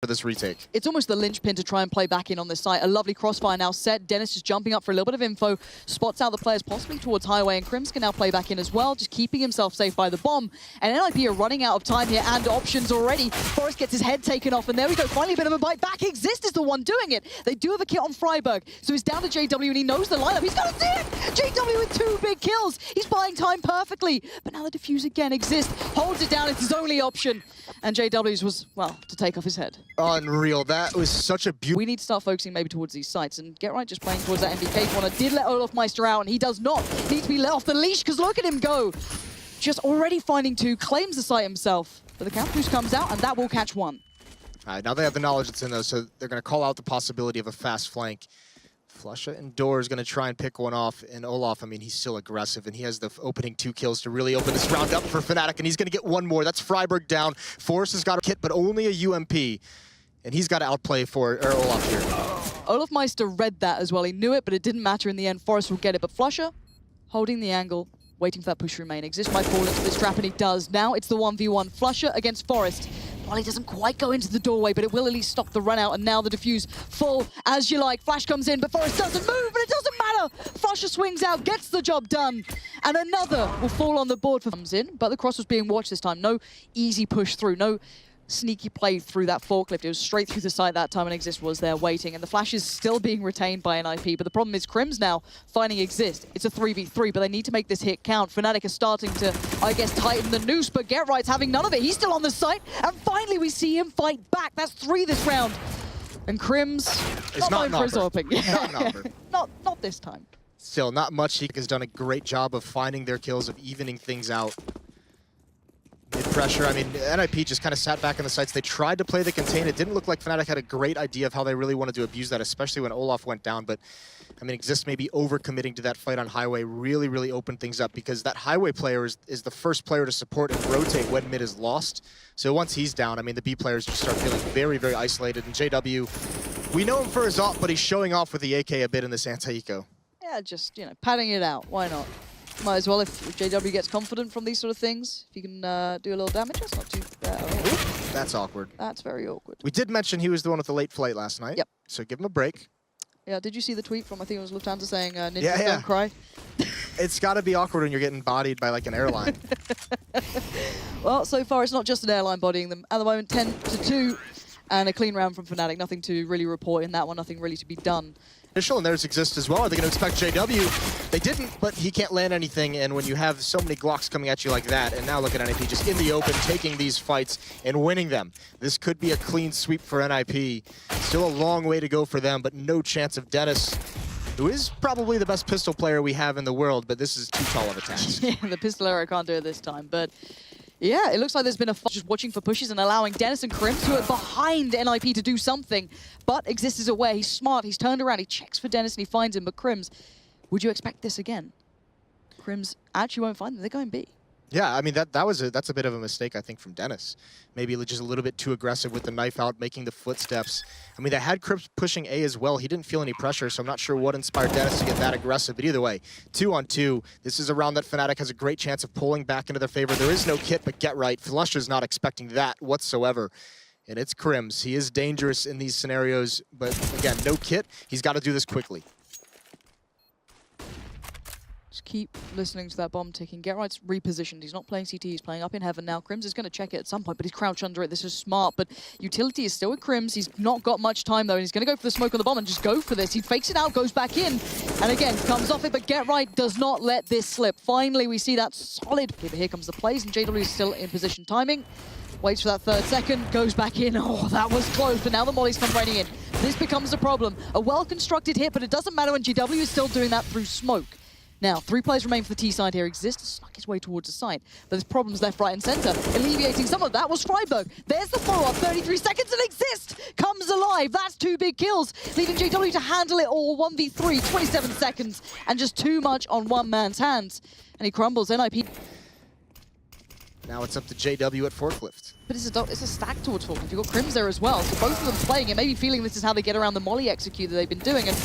for this retake. It's almost the linchpin to try and play back in on this site. A lovely crossfire now set. Dennis just jumping up for a little bit of info. Spots out the players possibly towards Highway, and Crims can now play back in as well, just keeping himself safe by the bomb. And NiP are running out of time here and options already. Forest gets his head taken off, and there we go. Finally a bit of a bite back. Exist is the one doing it. They do have a kit on Freiburg, so he's down to JW, and he knows the lineup. He's got to see it! JW with 2 big kills. He's buying time perfectly. But now the defuse again exists. Holds it down. It's his only option. And JW's was, well, to take off his head. Unreal. That was such a beautiful... We need to start focusing maybe towards these sites, and Get Right just playing towards that MVK corner. Did let Olaf Meister out, and he does not need to be let off the leash, because look at him go. Just already finding 2, claims the site himself. But the camp boost comes out, and that will catch 1. All right, now they have the knowledge that's in those, so they're going to call out the possibility of a fast flank. Flusha and Door is going to try and pick one off, and Olaf, I mean, he's still aggressive, and he has the opening 2 kills to really open this round up for Fnatic, and he's going to get 1 more. That's Freiburg down. Forrest has got a kit, but only a UMP, and he's got to outplay Olaf here. Olaf Meister read that as well. He knew it, but it didn't matter in the end. Forrest will get it, but Flusha, holding the angle, waiting for that push to remain. Exist might fall into this trap, and he does. Now it's the 1v1. Flusha against Forrest. Well, he doesn't quite go into the doorway, but it will at least stop the run out, and now the defuse full as you like. Flash comes in, but Forrest doesn't move, but it doesn't matter. Flusha swings out, gets the job done, and another will fall on the board for comes in, but the cross was being watched this time. No easy push through, no sneaky play through that forklift. It was straight through the side that time, and Exist was there waiting, and the flash is still being retained by NiP, but the problem is Crims now finding Exist. It's a 3v3, but they need to make this hit count. Fnatic are starting to, I guess, tighten the noose, but Get Right's having none of it. He's still on the site, and finally we see him fight back. That's 3 this round. And Crims, it's not known for his AWPing. not this time. Still, not much. He has done a great job of finding their kills, of evening things out. Mid-pressure, I mean, NiP just kind of sat back in the sites. They tried to play the contain. It didn't look like Fnatic had a great idea of how they really wanted to abuse that, especially when Olaf went down. But, I mean, Exist maybe over-committing to that fight on Highway really, really opened things up, because that Highway player is the first player to support and rotate when mid is lost. So once he's down, I mean, the B players just start feeling very, very isolated. And JW, we know him for his ult, but he's showing off with the AK a bit in this anti-eco. Yeah, just, padding it out. Why not? Might as well, if JW gets confident from these sort of things. If you can do a little damage, that's not too bad. Ooh, that's awkward. That's very awkward. We did mention he was the one with the late flight last night. Yep. So give him a break. Yeah, did you see the tweet from, I think it was Lufthansa saying, ninjas don't cry? It's got to be awkward when you're getting bodied by, like, an airline. Well, so far it's not just an airline bodying them. At the moment, 10-2, and a clean round from Fnatic. Nothing to really report in that one, nothing really to be done. And there's Exist as well. Are they going to expect JW? They didn't, but he can't land anything, and when you have so many Glocks coming at you like that, and now look at NiP just in the open, taking these fights and winning them. This could be a clean sweep for NiP. Still a long way to go for them, but no chance of Dennis, who is probably the best pistol player we have in the world, but this is too tall of a task. Yeah, the pistol arrow can't do it this time, but yeah, it looks like there's been a fight just watching for pushes and allowing Dennis and Crims, who are behind NiP, to do something. But Exist is aware. He's smart. He's turned around. He checks for Dennis and he finds him. But Crims, would you expect this again? Crims actually won't find them. They're going B. Yeah, I mean, that's a bit of a mistake, I think, from Dennis. Maybe just a little bit too aggressive with the knife out, making the footsteps. I mean, they had Crips pushing A as well. He didn't feel any pressure, so I'm not sure what inspired Dennis to get that aggressive. But either way, 2-on-2. This is a round that Fnatic has a great chance of pulling back into their favor. There is no kit, but Get Right. Flusha's not expecting that whatsoever. And it's Crims. He is dangerous in these scenarios, but again, no kit. He's got to do this quickly. Just keep listening to that bomb ticking. Get Right's repositioned. He's not playing CT, he's playing up in heaven now. Crims is going to check it at some point, but he's crouched under it. This is smart, but utility is still with Crims. He's not got much time, though, and he's going to go for the smoke on the bomb and just go for this. He fakes it out, goes back in, and again, comes off it, but Get Right does not let this slip. Finally, we see that solid. Okay, but here comes the plays, and JW is still in position timing. Waits for that 3rd second, goes back in. Oh, that was close, but now the mollies come raining in. This becomes a problem. A well-constructed hit, but it doesn't matter when GW is still doing that through smoke. Now, 3 players remain for the T side here. Exist snuck his way towards the site, but there's problems left, right, and center. Alleviating some of that was Freiburg. There's the follow-up, 33 seconds, and Exist comes alive. That's 2 big kills, leaving JW to handle it all. 1v3, 27 seconds, and just too much on one man's hands. And he crumbles. NiP. Now it's up to JW at forklift. But it's a stack towards forklift. You've got Crims there as well, so both of them playing it, maybe feeling this is how they get around the molly execute that they've been doing, and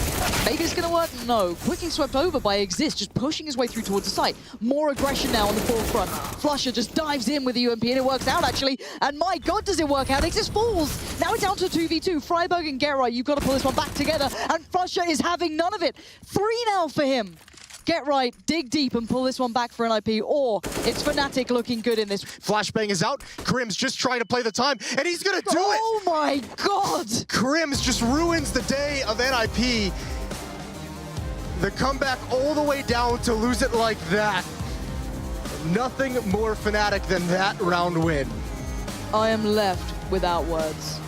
maybe it's going to work, no. Quickly swept over by Exist, just pushing his way through towards the site. More aggression now on the forefront. Flusher just dives in with the UMP, and it works out, actually. And my god, does it work out. Exist falls. Now it's down to 2v2. Freiburg and Get Right, you've got to pull this one back together. And Flusher is having none of it. 3 now for him. Get Right, dig deep and pull this one back for NiP, or it's Fnatic looking good in this. Flashbang is out. Krim's just trying to play the time, and he's gonna do it! Oh my god! Krims just ruins the day of NiP. The comeback all the way down to lose it like that. Nothing more Fnatic than that round win. I am left without words.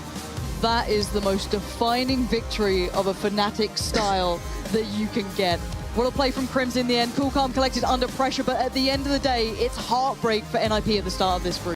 That is the most defining victory of a Fnatic style that you can get. What a play from Krims in the end. Cool, calm, collected under pressure, but at the end of the day, it's heartbreak for NiP at the start of this group.